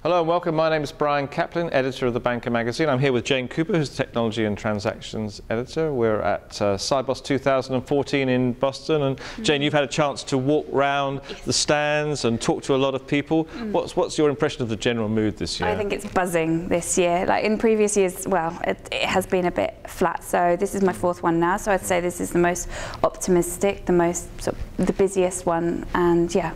Hello and welcome. My name is Brian Caplen, editor of the Banker magazine. I'm here with Jane Cooper, who's the technology and transactions editor. We're at Sibos 2014 in Boston. And Jane, you've had a chance to walk round the stands and talk to a lot of people. What's your impression of the general mood this year? I think it's buzzing this year. Like in previous years, well, it has been a bit flat. So this is my fourth one now. So I'd say this is the most optimistic, the busiest one. And yeah.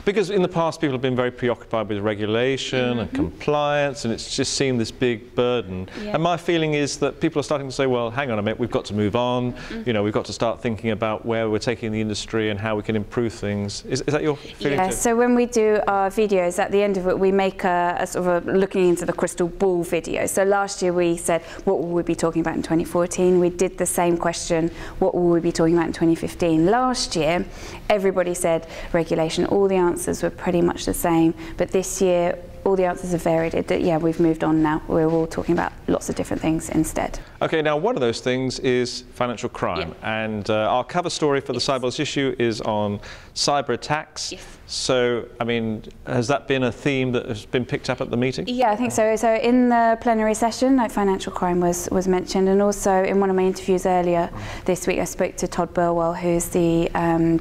Because in the past, people have been very preoccupied with regulation and compliance, and it's just seemed this big burden. And my feeling is that people are starting to say, well, hang on a minute, we've got to move on. You know, we've got to start thinking about where we're taking the industry and how we can improve things. Is that your feeling? Yeah, so when we do our videos, at the end of it, we make a sort of a looking into the crystal ball video. So last year we said, what will we be talking about in 2014? We did the same question, what will we be talking about in 2015? Last year, everybody said regulation. All the answers were pretty much the same. But this year, all the answers have varied. Yeah, we've moved on now. We're all talking about lots of different things instead. Okay, now one of those things is financial crime. And our cover story for the Sibos issue is on cyber attacks. So, I mean, has that been a theme that has been picked up at the meeting? Yeah, I think so. So in the plenary session, like financial crime was mentioned, and also in one of my interviews earlier this week, I spoke to Todd Burwell, who's the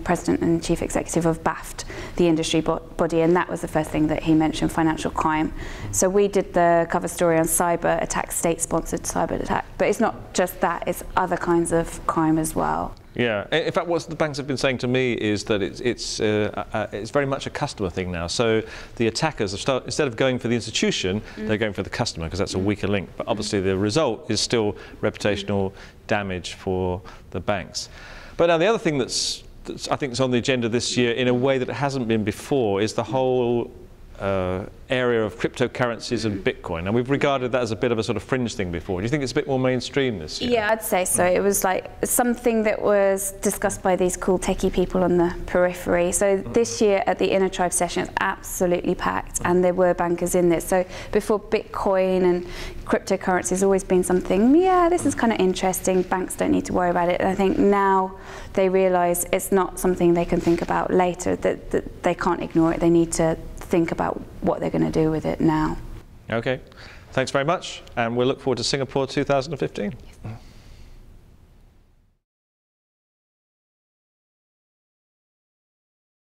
president and chief executive of BAFT, the industry body, and that was the first thing that he mentioned, financial crime. So we did the cover story on cyber attack, state-sponsored cyber attack, but it's not just that, it's other kinds of crime as well. Yeah, in fact, what the banks have been saying to me is that it's very much a customer thing now. So the attackers have instead of going for the institution, they're going for the customer because that's a weaker link. But obviously the result is still reputational damage for the banks. But now the other thing that's I think is on the agenda this year in a way that it hasn't been before is the whole area of cryptocurrencies and Bitcoin. And we've regarded that as a bit of a sort of fringe thing before. Do you think it's a bit more mainstream this year? Yeah, I'd say so. It was like something that was discussed by these cool techie people on the periphery. So this year at the Inner Tribe session, it's absolutely packed, and there were bankers in there. So before, Bitcoin and cryptocurrency has always been something, yeah, this is kind of interesting, banks don't need to worry about it. And I think now they realise it's not something they can think about later, that they can't ignore it. They need to think about what they're going to do with it now. Okay, thanks very much, and we'll look forward to Singapore 2015.